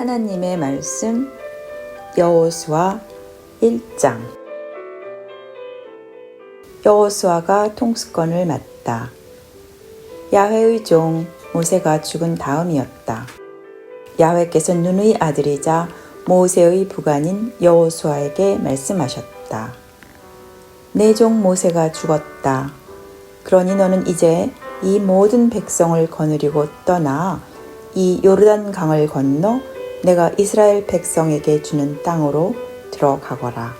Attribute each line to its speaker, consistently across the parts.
Speaker 1: 하나님의 말씀 여호수아 1장. 여호수아가 통수권을 맡다. 야훼의 종 모세가 죽은 다음이었다. 야훼께서 눈의 아들이자 모세의 부관인 여호수아에게 말씀하셨다. 내 종 모세가 죽었다. 그러니 너는 이제 이 모든 백성을 거느리고 떠나 이 요르단 강을 건너 내가 이스라엘 백성에게 주는 땅으로 들어가거라.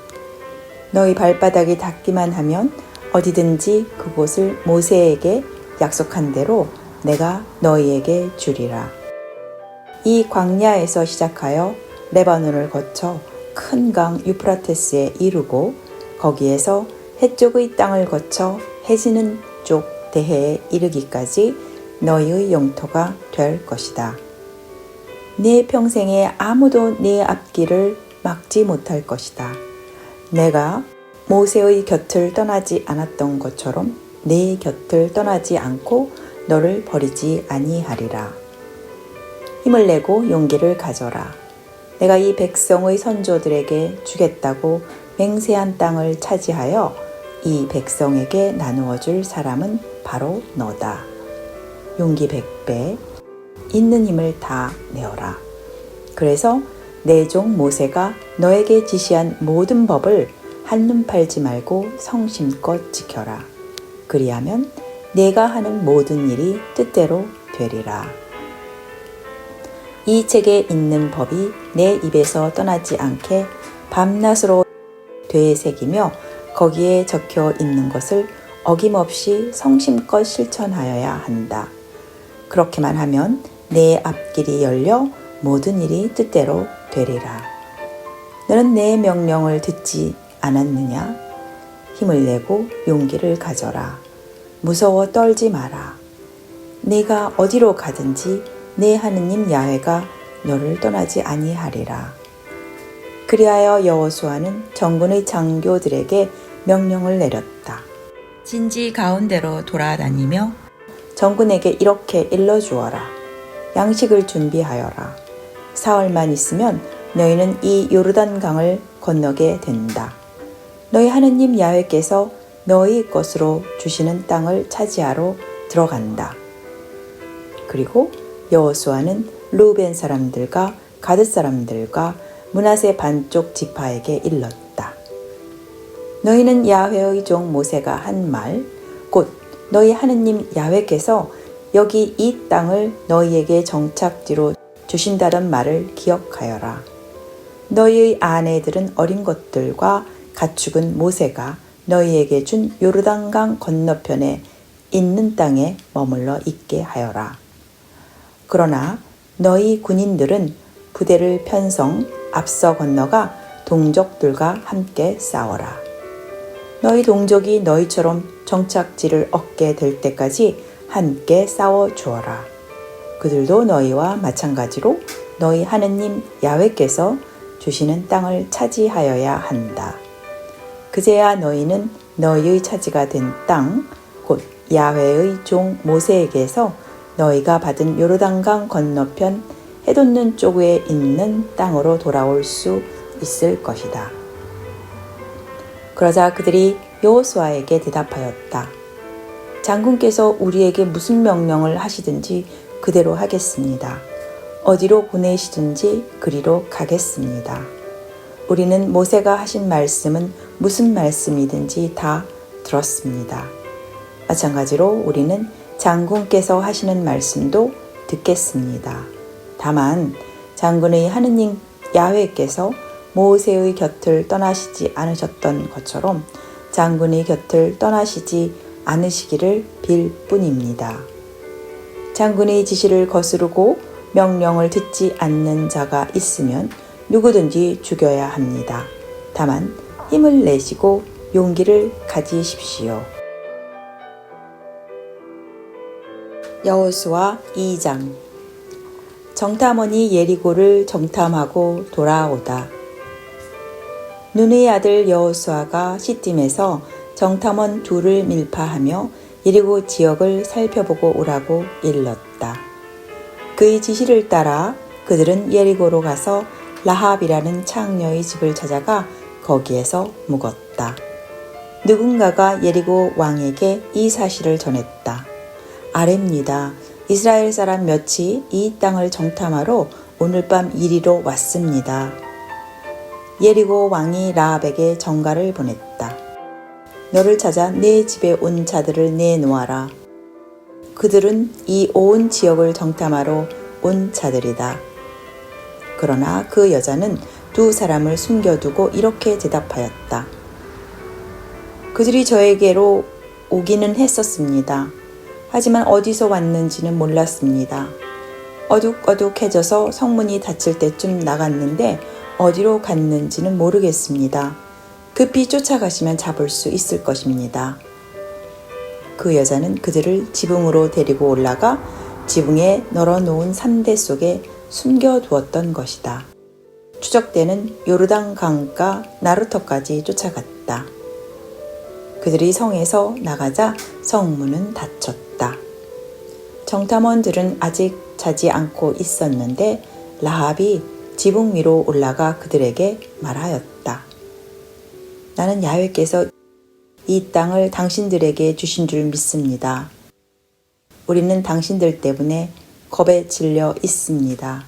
Speaker 1: 너희 발바닥이 닿기만 하면 어디든지 그곳을 모세에게 약속한 대로 내가 너희에게 주리라. 이 광야에서 시작하여 레바논을 거쳐 큰 강 유프라테스에 이르고 거기에서 해쪽의 땅을 거쳐 해지는 쪽 대해에 이르기까지 너희의 영토가 될 것이다. 네 평생에 아무도 네 앞길을 막지 못할 것이다. 내가 모세의 곁을 떠나지 않았던 것처럼 네 곁을 떠나지 않고 너를 버리지 아니하리라. 힘을 내고 용기를 가져라. 내가 이 백성의 선조들에게 주겠다고 맹세한 땅을 차지하여 이 백성에게 나누어 줄 사람은 바로 너다. 용기 100배, 있는 힘을 다 내어라. 그래서 내 종 모세가 너에게 지시한 모든 법을 한눈 팔지 말고 성심껏 지켜라. 그리하면 내가 하는 모든 일이 뜻대로 되리라. 이 책에 있는 법이 내 입에서 떠나지 않게 밤낮으로 되새기며 거기에 적혀 있는 것을 어김없이 성심껏 실천하여야 한다. 그렇게만 하면 내 앞길이 열려 모든 일이 뜻대로 되리라. 너는 내 명령을 듣지 않았느냐? 힘을 내고 용기를 가져라. 무서워 떨지 마라. 네가 어디로 가든지 내 하느님 야훼가 너를 떠나지 아니하리라. 그리하여 여호수아는 전군의 장교들에게 명령을 내렸다. 진지 가운데로 돌아다니며 전군에게 이렇게 일러주어라. 양식을 준비하여라. 사흘만 있으면 너희는 이 요르단 강을 건너게 된다. 너희 하느님 야훼께서 너희 것으로 주시는 땅을 차지하러 들어간다. 그리고 여호수아는 르우벤 사람들과 가드 사람들과 므낫세 반쪽 지파에게 일렀다. 너희는 야훼의 종 모세가 한 말, 곧 너희 하느님 야훼께서 여기 이 땅을 너희에게 정착지로 주신다던 말을 기억하여라. 너희의 아내들은 어린 것들과 가축은 모세가 너희에게 준 요르단강 건너편에 있는 땅에 머물러 있게 하여라. 그러나 너희 군인들은 부대를 편성 앞서 건너가 동족들과 함께 싸워라. 너희 동족이 너희처럼 정착지를 얻게 될 때까지 함께 싸워 주어라. 그들도 너희와 마찬가지로 너희 하느님 야훼께서 주시는 땅을 차지하여야 한다. 그제야 너희는 너희의 차지가 된 땅, 곧 야훼의 종 모세에게서 너희가 받은 요르단강 건너편 해돋는 쪽에 있는 땅으로 돌아올 수 있을 것이다. 그러자 그들이 여호수아에게 대답하였다. 장군께서 우리에게 무슨 명령을 하시든지 그대로 하겠습니다. 어디로 보내시든지 그리로 가겠습니다. 우리는 모세가 하신 말씀은 무슨 말씀이든지 다 들었습니다. 마찬가지로 우리는 장군께서 하시는 말씀도 듣겠습니다. 다만 장군의 하느님 야훼께서 모세의 곁을 떠나시지 않으셨던 것처럼 장군의 곁을 떠나시지 않으시기를 빌 뿐입니다. 장군의 지시를 거스르고 명령을 듣지 않는 자가 있으면 누구든지 죽여야 합니다. 다만 힘을 내시고 용기를 가지십시오. 여호수아 2장. 정탐원이 예리고를 정탐하고 돌아오다. 눈의 아들 여호수아가 시딤에서 정탐원 둘을 밀파하며 예리고 지역을 살펴보고 오라고 일렀다. 그의 지시를 따라 그들은 예리고로 가서 라합이라는 창녀의 집을 찾아가 거기에서 묵었다. 누군가가 예리고 왕에게 이 사실을 전했다. 아뢰입니다. 이스라엘 사람 몇이 이 땅을 정탐하러 오늘 밤 이리로 왔습니다. 예리고 왕이 라합에게 전가를 보냈다. 너를 찾아 내 집에 온 자들을 내놓아라. 그들은 이 온 지역을 정탐하러 온 자들이다. 그러나 그 여자는 두 사람을 숨겨두고 이렇게 대답하였다. 그들이 저에게로 오기는 했었습니다. 하지만 어디서 왔는지는 몰랐습니다. 어둑어둑해져서 성문이 닫힐 때쯤 나갔는데 어디로 갔는지는 모르겠습니다. 급히 쫓아가시면 잡을 수 있을 것입니다. 그 여자는 그들을 지붕으로 데리고 올라가 지붕에 널어놓은 산대 속에 숨겨두었던 것이다. 추적대는 요르단 강가 나루터까지 쫓아갔다. 그들이 성에서 나가자 성문은 닫혔다. 정탐원들은 아직 자지 않고 있었는데 라합이 지붕 위로 올라가 그들에게 말하였다. 나는 야훼께서 이 땅을 당신들에게 주신 줄 믿습니다. 우리는 당신들 때문에 겁에 질려 있습니다.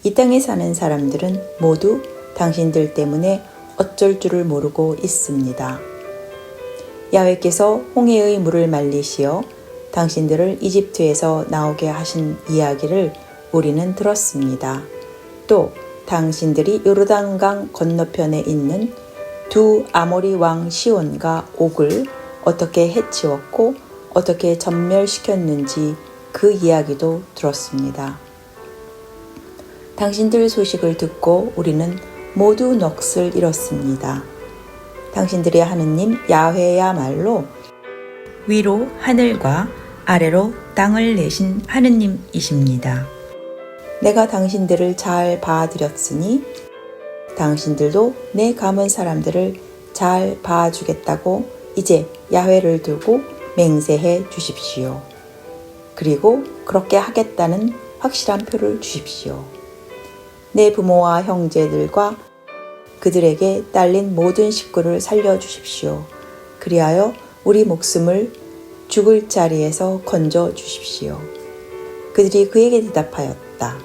Speaker 1: 이 땅에 사는 사람들은 모두 당신들 때문에 어쩔 줄을 모르고 있습니다. 야훼께서 홍해의 물을 말리시어 당신들을 이집트에서 나오게 하신 이야기를 우리는 들었습니다. 또 당신들이 요르단강 건너편에 있는 두 아모리 왕 시온과 옥을 어떻게 해치웠고 어떻게 전멸시켰는지 그 이야기도 들었습니다. 당신들 소식을 듣고 우리는 모두 넋을 잃었습니다. 당신들의 하느님 야훼야말로 위로 하늘과 아래로 땅을 내신 하느님이십니다. 내가 당신들을 잘 봐드렸으니 당신들도 내 감은 사람들을 잘 봐주겠다고 이제 야훼를 두고 맹세해 주십시오. 그리고 그렇게 하겠다는 확실한 표를 주십시오. 내 부모와 형제들과 그들에게 딸린 모든 식구를 살려주십시오. 그리하여 우리 목숨을 죽을 자리에서 건져 주십시오. 그들이 그에게 대답하였다.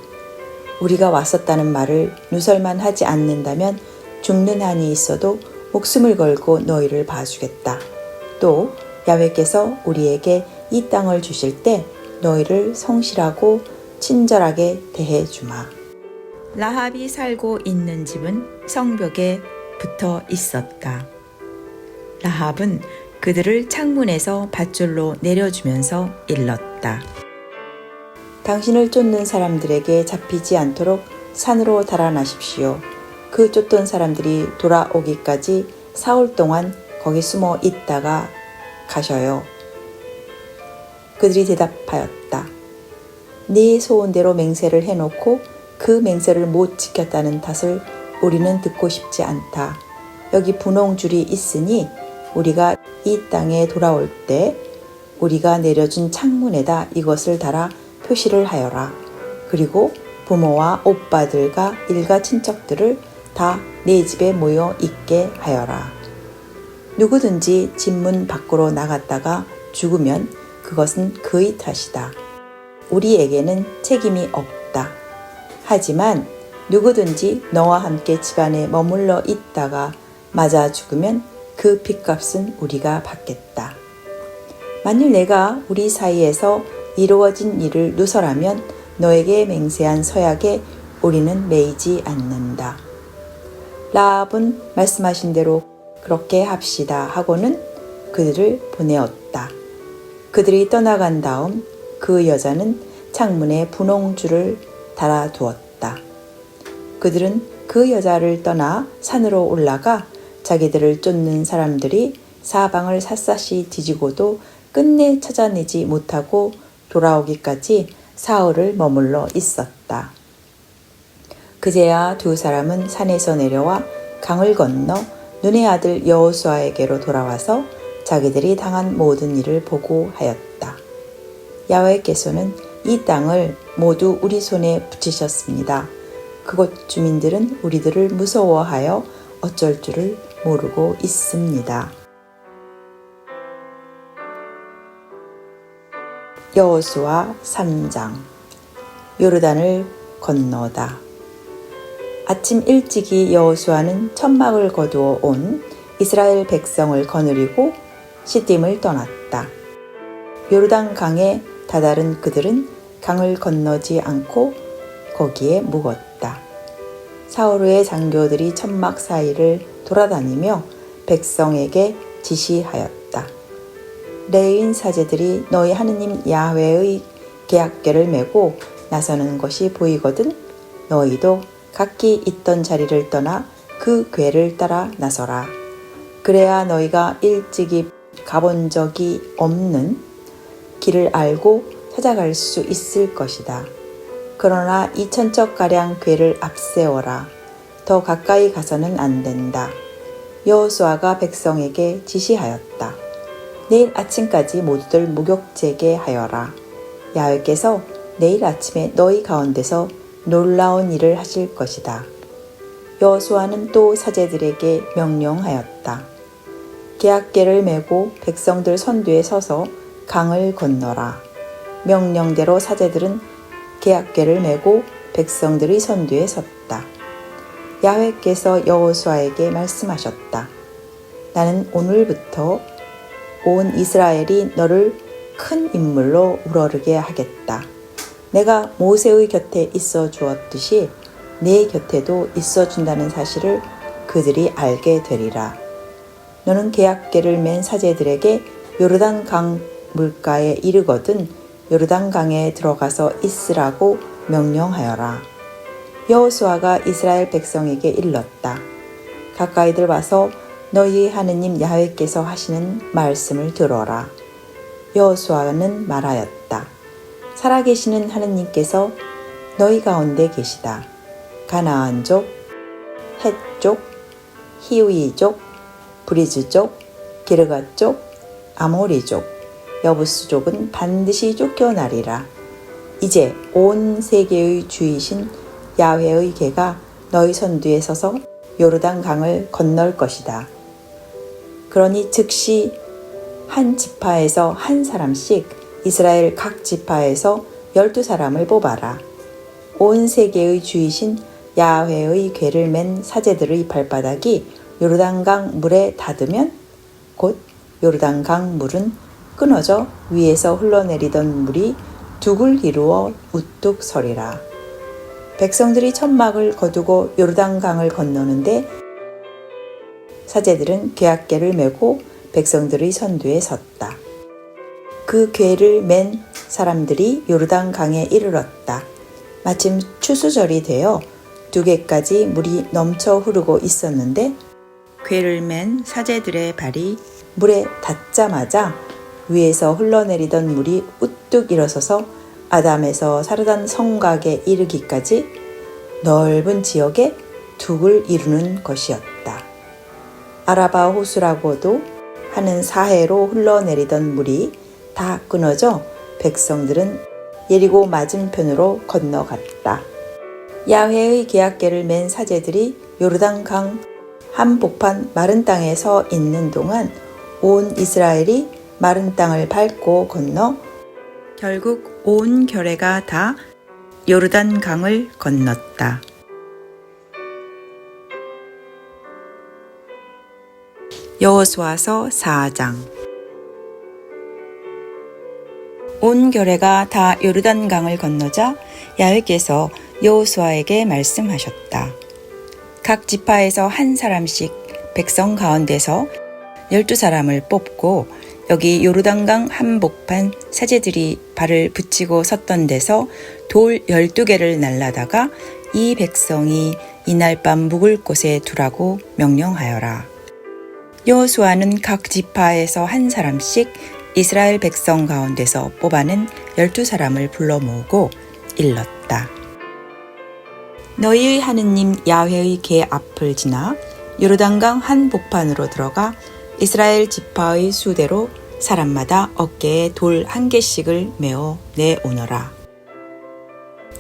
Speaker 1: 우리가 왔었다는 말을 누설만 하지 않는다면 죽는 한이 있어도 목숨을 걸고 너희를 봐주겠다. 또 야훼께서 우리에게 이 땅을 주실 때 너희를 성실하고 친절하게 대해주마. 라합이 살고 있는 집은 성벽에 붙어 있었다. 라합은 그들을 창문에서 밧줄로 내려주면서 일렀다. 당신을 쫓는 사람들에게 잡히지 않도록 산으로 달아나십시오. 그 쫓던 사람들이 돌아오기까지 사흘 동안 거기 숨어 있다가 가셔요. 그들이 대답하였다. 네 소원대로 맹세를 해놓고 그 맹세를 못 지켰다는 탓을 우리는 듣고 싶지 않다. 여기 분홍줄이 있으니 우리가 이 땅에 돌아올 때 우리가 내려준 창문에다 이것을 달아 표시를 하여라. 그리고 부모와 오빠들과 일가 친척들을 다 내 집에 모여 있게 하여라. 누구든지 집문 밖으로 나갔다가 죽으면 그것은 그의 탓이다. 우리에게는 책임이 없다. 하지만 누구든지 너와 함께 집안에 머물러 있다가 맞아 죽으면 그 핏값은 우리가 받겠다. 만일 내가 우리 사이에서 이루어진 일을 누설하면 너에게 맹세한 서약에 우리는 매이지 않는다. 라합은 말씀하신 대로 그렇게 합시다 하고는 그들을 보내었다. 그들이 떠나간 다음 그 여자는 창문에 분홍줄을 달아두었다. 그들은 그 여자를 떠나 산으로 올라가 자기들을 쫓는 사람들이 사방을 샅샅이 뒤지고도 끝내 찾아내지 못하고 돌아오기까지 사흘을 머물러 있었다. 그제야 두 사람은 산에서 내려와 강을 건너 눈의 아들 여호수아에게로 돌아와서 자기들이 당한 모든 일을 보고하였다. 야훼께서는 이 땅을 모두 우리 손에 붙이셨습니다. 그곳 주민들은 우리들을 무서워하여 어쩔 줄을 모르고 있습니다. 여호수아 3장. 요르단을 건너다. 아침 일찍이 여호수아는 천막을 거두어 온 이스라엘 백성을 거느리고 시딤을 떠났다. 요르단 강에 다다른 그들은 강을 건너지 않고 거기에 묵었다. 사울의 장교들이 천막 사이를 돌아다니며 백성에게 지시하였다. 레위인 사제들이 너희 하느님 야훼의 계약궤를 메고 나서는 것이 보이거든 너희도 각기 있던 자리를 떠나 그 궤를 따라 나서라. 그래야 너희가 일찍이 가본 적이 없는 길을 알고 찾아갈 수 있을 것이다. 그러나 2,000척가량 궤를 앞세워라. 더 가까이 가서는 안 된다. 여호수아가 백성에게 지시하였다. 내일 아침까지 모두들 목욕제게 하여라. 야훼께서 내일 아침에 너희 가운데서 놀라운 일을 하실 것이다. 여호수아는 또 사제들에게 명령하였다. 계약궤를 메고 백성들 선두에 서서 강을 건너라. 명령대로 사제들은 계약궤를 메고 백성들의 선두에 섰다. 야훼께서 여호수아에게 말씀하셨다. 나는 오늘부터 온 이스라엘이 너를 큰 인물로 우러르게 하겠다. 내가 모세의 곁에 있어 주었듯이 네 곁에도 있어 준다는 사실을 그들이 알게 되리라. 너는 계약궤를 맨 사제들에게 요르단 강 물가에 이르거든 요르단 강에 들어가서 있으라고 명령하여라. 여호수아가 이스라엘 백성에게 일렀다. 가까이들 와서 너희 하느님 야훼께서 하시는 말씀을 들어라. 여호수아는 말하였다. 살아계시는 하느님께서 너희 가운데 계시다. 가나안족, 헷족, 히위족, 브리즈족, 기르가족, 아모리족, 여부스족은 반드시 쫓겨나리라. 이제 온 세계의 주이신 야훼의 궤가 너희 선두에 서서 요르단 강을 건널 것이다. 그러니 즉시 한 지파에서 한 사람씩 이스라엘 각 지파에서 12사람을 뽑아라. 온 세계의 주이신 야훼의 궤를 맨 사제들의 발바닥이 요르단강 물에 닿으면 곧 요르단강 물은 끊어져 위에서 흘러내리던 물이 둑을 이루어 우뚝 서리라. 백성들이 천막을 거두고 요르단강을 건너는데 사제들은 계약궤를 메고 백성들의 선두에 섰다. 그 궤를 맨 사람들이 요르단강에 이르렀다. 마침 추수절이 되어 두 개까지 물이 넘쳐 흐르고 있었는데 궤를 맨 사제들의 발이 물에 닿자마자 위에서 흘러내리던 물이 우뚝 일어서서 아담에서 사르단 성곽에 이르기까지 넓은 지역에 둑을 이루는 것이었다. 아라바 호수라고도 하는 사해로 흘러내리던 물이 다 끊어져 백성들은 예리고 맞은편으로 건너갔다. 야훼의 계약궤를 맨 사제들이 요르단강 한복판 마른 땅에 서 있는 동안 온 이스라엘이 마른 땅을 밟고 건너 결국 온 결회가 다 요르단강을 건넜다. 여호수아서 4장. 온 결회가 다 요르단강을 건너자 야훼께서 여호수아에게 말씀하셨다. 각 지파에서 한 사람씩 백성 가운데서 12사람을 뽑고 여기 요르단강 한복판 사제들이 발을 붙이고 섰던 데서 돌 12개를 날라다가 이 백성이 이날 밤 묵을 곳에 두라고 명령하여라. 여호수아는 각 지파에서 한 사람씩 이스라엘 백성 가운데서 뽑아낸 12사람을 불러 모으고 일렀다. 너희의 하느님 야훼의 궤 앞을 지나 요르단강 한복판으로 들어가 이스라엘 지파의 수대로 사람마다 어깨에 돌 1개씩을 메어 내오너라.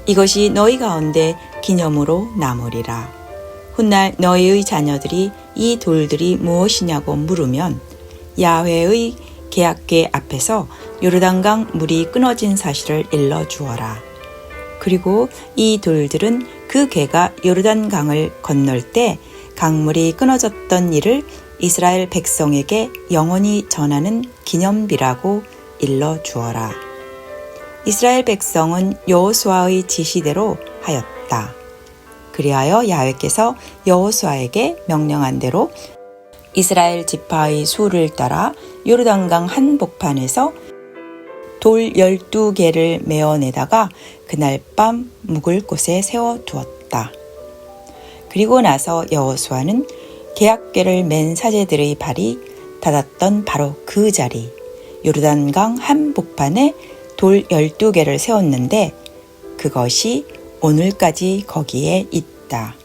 Speaker 1: 이것이 너희 가운데 기념으로 남으리라. 훗날 너희의 자녀들이 이 돌들이 무엇이냐고 물으면 야훼의 계약궤 앞에서 요르단강 물이 끊어진 사실을 일러 주어라. 그리고 이 돌들은 그 궤가 요르단강을 건널 때 강물이 끊어졌던 일을 이스라엘 백성에게 영원히 전하는 기념비라고 일러 주어라. 이스라엘 백성은 여호수아의 지시대로 하였다. 그리하여 야훼께서 여호수아에게 명령한 대로 이스라엘 지파의 수를 따라 요르단강 한복판에서 돌 12개를 메어내다가 그날 밤 묵을 곳에 세워두었다. 그리고 나서 여호수아는 계약궤를 맨 사제들의 발이 닿았던 바로 그 자리 요르단강 한복판에 돌 12개를 세웠는데 그것이 오늘까지 거기에 있다.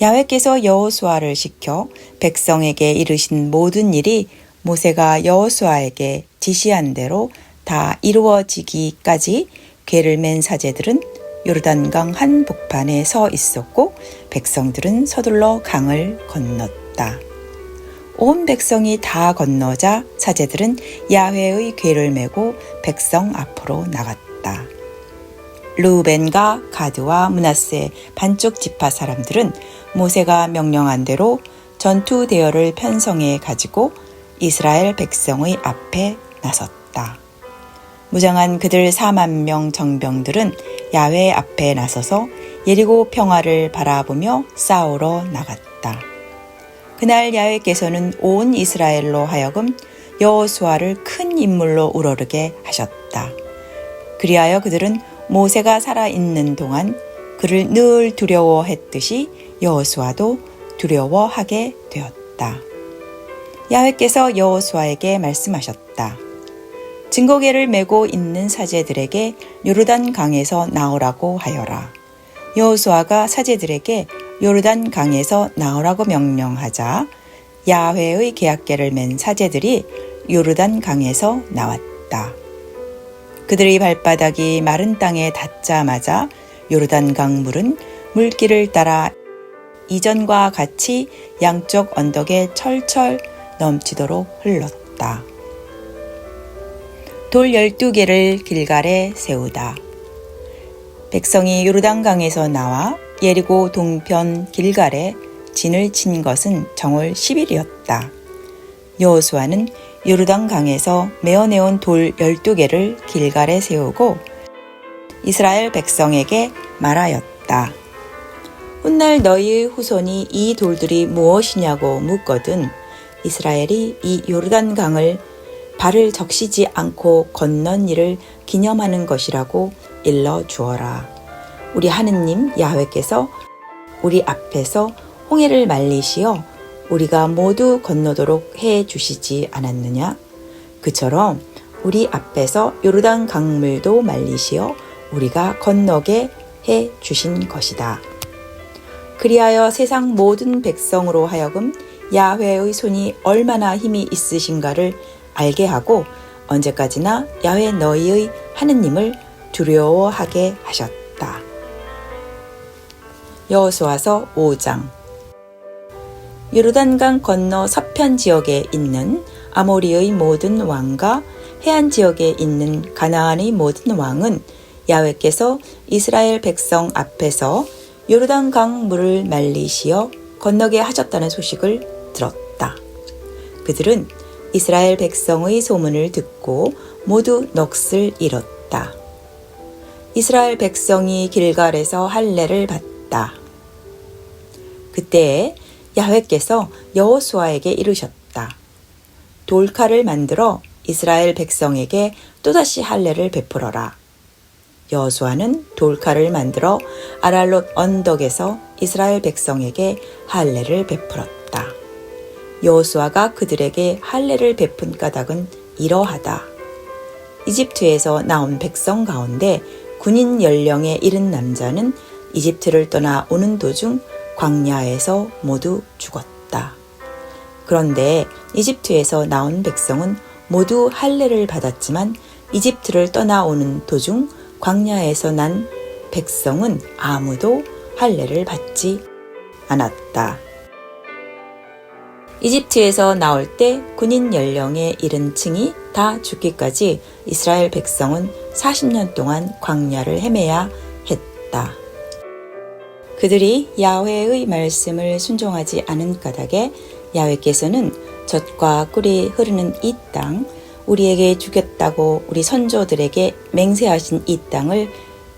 Speaker 1: 야훼께서 여호수아를 시켜 백성에게 이르신 모든 일이 모세가 여호수아에게 지시한 대로 다 이루어지기까지 궤를 맨 사제들은 요르단강 한복판에 서 있었고 백성들은 서둘러 강을 건넜다. 온 백성이 다 건너자 사제들은 야훼의 궤를 메고 백성 앞으로 나갔다. 르우벤과 가드와 므낫세 반쪽 지파 사람들은 모세가 명령한 대로 전투 대열을 편성해 가지고 이스라엘 백성의 앞에 나섰다. 무장한 그들 4만 명 정병들은 야훼 앞에 나서서 예리고 평화를 바라보며 싸우러 나갔다. 그날 야훼께서는 온 이스라엘로 하여금 여호수아를 큰 인물로 우러르게 하셨다. 그리하여 그들은 모세가 살아있는 동안 그를 늘 두려워했듯이 여호수아도 두려워하게 되었다. 야훼께서 여호수아에게 말씀하셨다. 증거궤를 메고 있는 사제들에게 요르단 강에서 나오라고 하여라. 여호수아가 사제들에게 요르단 강에서 나오라고 명령하자 야훼의 계약궤를 맨 사제들이 요르단 강에서 나왔다. 그들의 발바닥이 마른 땅에 닿자마자 요르단 강물은 물길을 따라 이전과 같이 양쪽 언덕에 철철 넘치도록 흘렀다. 돌 12개를 길갈에 세우다. 백성이 요르단강에서 나와 예리고 동편 길갈에 진을 친 것은 정월 10일이었다. 여호수아는 요르단강에서 메어내온 돌 12개를 길갈에 세우고 이스라엘 백성에게 말하였다. 훗날 너희의 후손이 이 돌들이 무엇이냐고 묻거든 이스라엘이 이 요르단강을 발을 적시지 않고 건넌 일을 기념하는 것이라고 일러 주어라. 우리 하느님 야훼께서 우리 앞에서 홍해를 말리시어 우리가 모두 건너도록 해 주시지 않았느냐? 그처럼 우리 앞에서 요르단 강물도 말리시어 우리가 건너게 해 주신 것이다. 그리하여 세상 모든 백성으로 하여금 야훼의 손이 얼마나 힘이 있으신가를 알게 하고 언제까지나 야훼 너희의 하느님을 두려워하게 하셨다. 여호수아서 5장. 요르단강 건너 서편 지역에 있는 아모리의 모든 왕과 해안 지역에 있는 가나안의 모든 왕은 야훼께서 이스라엘 백성 앞에서 요르단강 물을 말리시어 건너게 하셨다는 소식을 들었다. 그들은 이스라엘 백성의 소문을 듣고 모두 넋을 잃었다. 이스라엘 백성이 길갈에서 할례를 받다. 그때에 야훼께서 여호수아에게 이르셨다. 돌칼을 만들어 이스라엘 백성에게 또다시 할례를 베풀어라. 여호수아는 돌칼을 만들어 아랄롯 언덕에서 이스라엘 백성에게 할례를 베풀었다. 여호수아가 그들에게 할례를 베푼 까닭은 이러하다. 이집트에서 나온 백성 가운데 군인 연령에 이른 남자는 이집트를 떠나 오는 도중 광야에서 모두 죽었다. 그런데 이집트에서 나온 백성은 모두 할례를 받았지만 이집트를 떠나오는 도중 광야에서 난 백성은 아무도 할례를 받지 않았다. 이집트에서 나올 때 군인 연령에 이른 층이 다 죽기까지 이스라엘 백성은 40년 동안 광야를 헤매야 했다. 그들이 야훼의 말씀을 순종하지 않은 까닭에 야훼께서는 젖과 꿀이 흐르는 이 땅, 우리에게 주겠다고 우리 선조들에게 맹세하신 이 땅을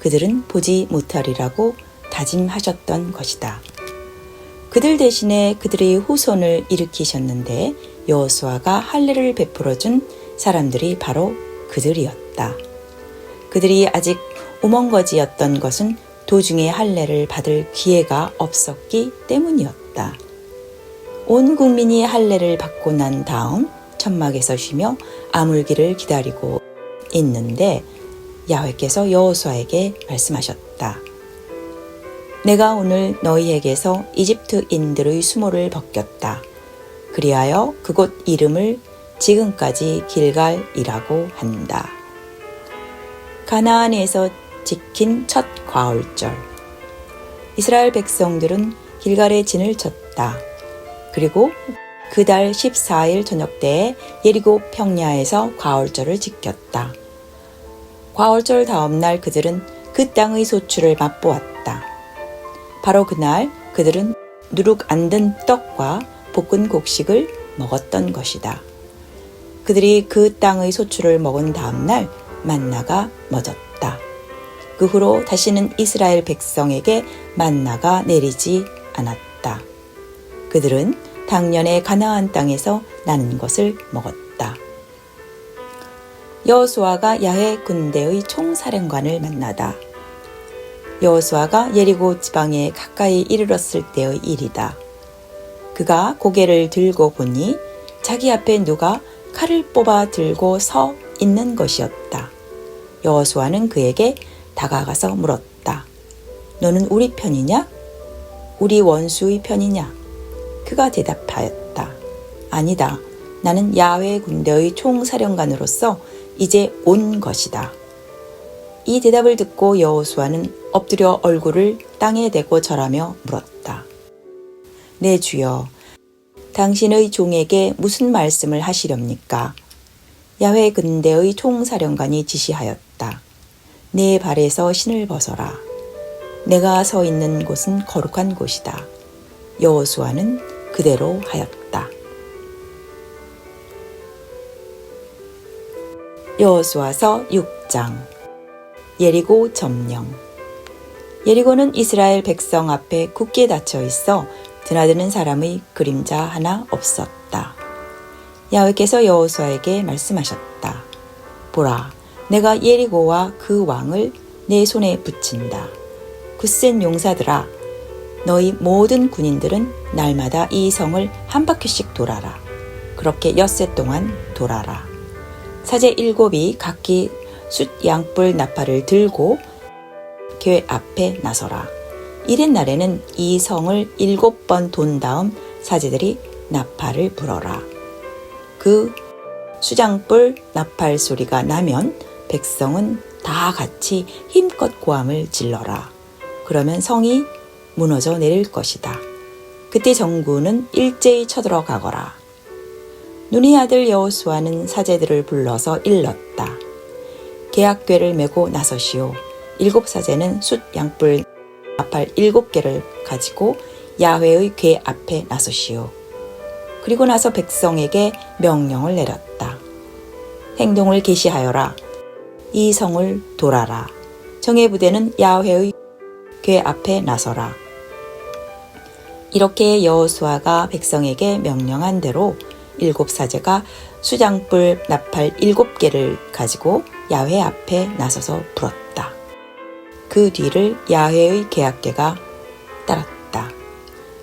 Speaker 1: 그들은 보지 못하리라고 다짐하셨던 것이다. 그들 대신에 그들의 후손을 일으키셨는데 여호수아가 할례를 베풀어준 사람들이 바로 그들이었다. 그들이 아직 우먼거지였던 것은 도중에 할례를 받을 기회가 없었기 때문이었다. 온 국민이 할례를 받고 난 다음 천막에서 쉬며 아물기를 기다리고 있는데 야훼께서 여호수아에게 말씀하셨다. 내가 오늘 너희에게서 이집트인들의 수모를 벗겼다. 그리하여 그곳 이름을 지금까지 길갈이라고 한다. 가나안에서 지킨 첫 과월절. 이스라엘 백성들은 길갈에 진을 쳤다. 그리고 그 달 14일 저녁 때에 예리고 평야에서 과월절을 지켰다. 과월절 다음 날 그들은 그 땅의 소출을 맛보았다. 바로 그날 그들은 누룩 안 든 떡과 볶은 곡식을 먹었던 것이다. 그들이 그 땅의 소출을 먹은 다음 날 만나가 멎었다. 그 후로 다시는 이스라엘 백성에게 만나가 내리지 않았다. 그들은 당년에 가나안 땅에서 나는 것을 먹었다. 여호수아가 야훼 군대의 총사령관을 만나다. 여호수아가 예리고 지방에 가까이 이르렀을 때의 일이다. 그가 고개를 들고 보니 자기 앞에 누가 칼을 뽑아 들고 서 있는 것이었다. 여호수아는 그에게 다가가서 물었다. 너는 우리 편이냐? 우리 원수의 편이냐? 그가 대답하였다. 아니다. 나는 야훼 군대의 총사령관으로서 이제 온 것이다. 이 대답을 듣고 여호수아는 엎드려 얼굴을 땅에 대고 절하며 물었다. 내 주여, 당신의 종에게 무슨 말씀을 하시렵니까? 야훼 군대의 총사령관이 지시하였다. 내 발에서 신을 벗어라. 내가 서 있는 곳은 거룩한 곳이다. 여호수아는 그대로 하였다. 여호수아서 6장. 예리고 점령. 예리고는 이스라엘 백성 앞에 굳게 닫혀 있어 드나드는 사람의 그림자 하나 없었다. 야훼께서 여호수아에게 말씀하셨다. 보라, 내가 예리고와 그 왕을 내 손에 붙인다. 굳센 용사들아, 너희 모든 군인들은 날마다 이 성을 한 바퀴씩 돌아라. 그렇게 엿새 동안 돌아라. 사제 7이 각기 숫양뿔 나팔을 들고 궤 앞에 나서라. 이른 날에는 이 성을 7번 돈 다음 사제들이 나팔을 불어라. 그 수장뿔 나팔 소리가 나면 백성은 다 같이 힘껏 고함을 질러라. 그러면 성이 무너져 내릴 것이다. 그때 정군은 일제히 쳐들어가거라. 눈의 아들 여호수아는 사제들을 불러서 일렀다. 계약궤를 메고 나서시오. 7사제는 숫 양뿔 나팔 7개를 가지고 야훼의 궤 앞에 나서시오. 그리고 나서 백성에게 명령을 내렸다. 행동을 개시하여라. 이 성을 돌아라. 정예부대는 야훼의 궤 앞에 나서라. 이렇게 여호수아가 백성에게 명령한 대로 7사제가 수장뿔 나팔 7개를 가지고 야훼 앞에 나서서 불었다. 그 뒤를 야훼의 계약궤가 따랐다.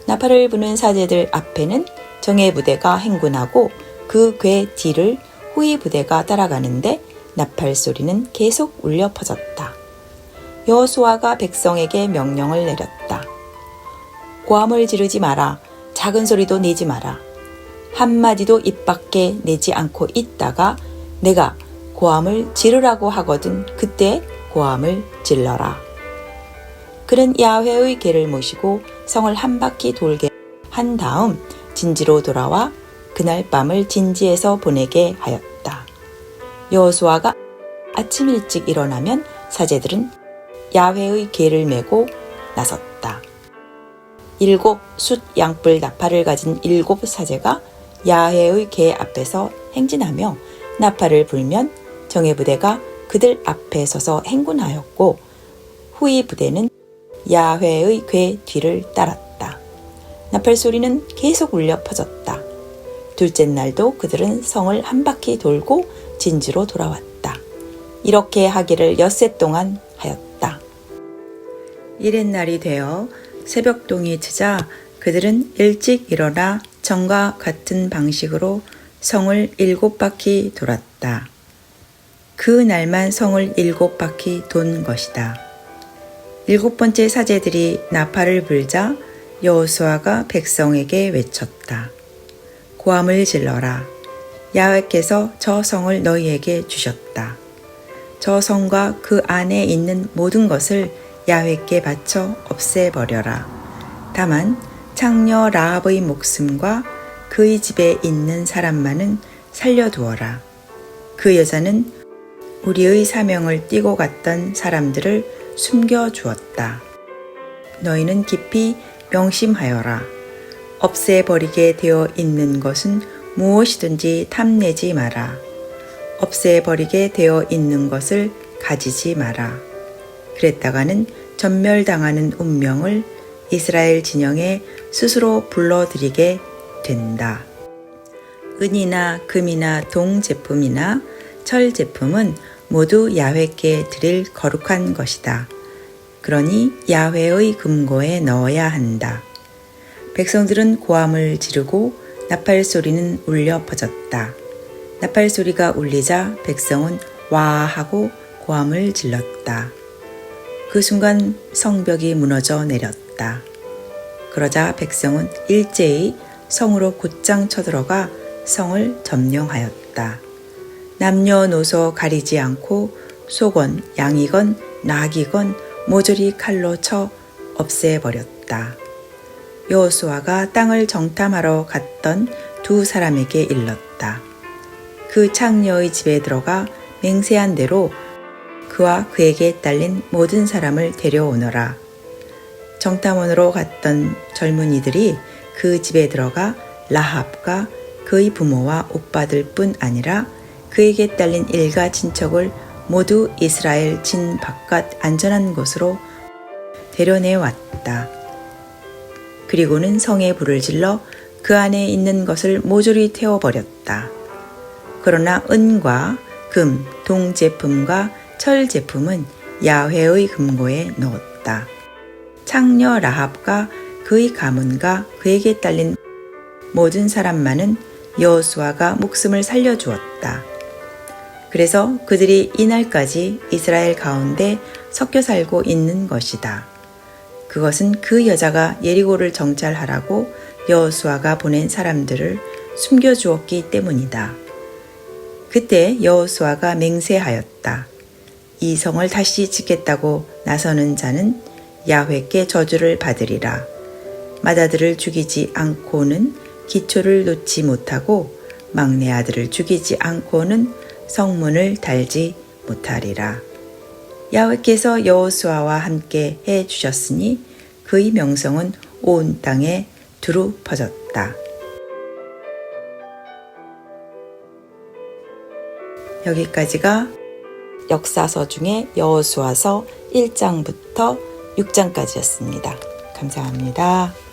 Speaker 1: 나팔을 부는 사제들 앞에는 정예부대가 행군하고 그 궤 뒤를 후위 부대가 따라가는데 나팔 소리는 계속 울려 퍼졌다. 여호수아가 백성에게 명령을 내렸다. 고함을 지르지 마라. 작은 소리도 내지 마라. 한마디도 입 밖에 내지 않고 있다가 내가 고함을 지르라고 하거든 그때 고함을 질러라. 그는 야훼의 궤를 모시고 성을 한 바퀴 돌게 한 다음 진지로 돌아와 그날 밤을 진지에서 보내게 하였다. 여호수아가 아침 일찍 일어나면 사제들은 야훼의 궤를 메고 나섰다. 7 숫 양뿔 나팔을 가진 7 사제가 야훼의 궤 앞에서 행진하며 나팔을 불면 정예 부대가 그들 앞에 서서 행군하였고 후위 부대는 야훼의 궤 뒤를 따랐다. 나팔 소리는 계속 울려 퍼졌다. 둘째 날도 그들은 성을 한 바퀴 돌고 진지로 돌아왔다. 이렇게 하기를 엿새 동안 하였다. 이튿날이 되어 새벽동이 치자 그들은 일찍 일어나 전과 같은 방식으로 성을 7바퀴 돌았다. 그 날만 성을 7바퀴 돈 것이다. 7번째 사제들이 나팔을 불자 여호수아가 백성에게 외쳤다. 고함을 질러라. 야훼께서 저 성을 너희에게 주셨다. 저 성과 그 안에 있는 모든 것을 야훼께 바쳐 없애버려라. 다만 창녀 라합의 목숨과 그의 집에 있는 사람만은 살려두어라. 그 여자는 우리의 사명을 띠고 갔던 사람들을 숨겨주었다. 너희는 깊이 명심하여라. 없애버리게 되어 있는 것은 무엇이든지 탐내지 마라. 없애버리게 되어 있는 것을 가지지 마라. 그랬다가는 전멸당하는 운명을 이스라엘 진영에 스스로 불러들이게 된다. 은이나 금이나 동 제품이나 철 제품은 모두 야훼께 드릴 거룩한 것이다. 그러니 야훼의 금고에 넣어야 한다. 백성들은 고함을 지르고 나팔 소리는 울려 퍼졌다. 나팔 소리가 울리자 백성은 와 하고 고함을 질렀다. 그 순간 성벽이 무너져 내렸다. 그러자 백성은 일제히 성으로 곧장 쳐들어가 성을 점령하였다. 남녀노소 가리지 않고 소건, 양이건, 낙이건 모조리 칼로 쳐 없애버렸다. 여호수아가 땅을 정탐하러 갔던 2 사람에게 일렀다. 그 창녀의 집에 들어가 맹세한 대로 그와 그에게 딸린 모든 사람을 데려오너라. 정탐원으로 갔던 젊은이들이 그 집에 들어가 라합과 그의 부모와 오빠들 뿐 아니라 그에게 딸린 일가 친척을 모두 이스라엘 진 바깥 안전한 곳으로 데려내왔다. 그리고는 성에 불을 질러 그 안에 있는 것을 모조리 태워버렸다. 그러나 은과 금, 동 제품과 철 제품은 야훼의 금고에 넣었다. 창녀 라합과 그의 가문과 그에게 딸린 모든 사람만은 여호수아가 목숨을 살려주었다. 그래서 그들이 이날까지 이스라엘 가운데 섞여 살고 있는 것이다. 그것은 그 여자가 예리고를 정찰하라고 여호수아가 보낸 사람들을 숨겨주었기 때문이다. 그때 여호수아가 맹세하였다. 이 성을 다시 짓겠다고 나서는 자는 야훼께 저주를 받으리라. 맏아들을 죽이지 않고는 기초를 놓지 못하고 막내 아들을 죽이지 않고는 성문을 달지 못하리라. 야훼께서 여호수아와 함께 해 주셨으니 그의 명성은 온 땅에 두루 퍼졌다. 여기까지가 역사서 중에 여호수아서 1장부터 6장까지였습니다. 감사합니다.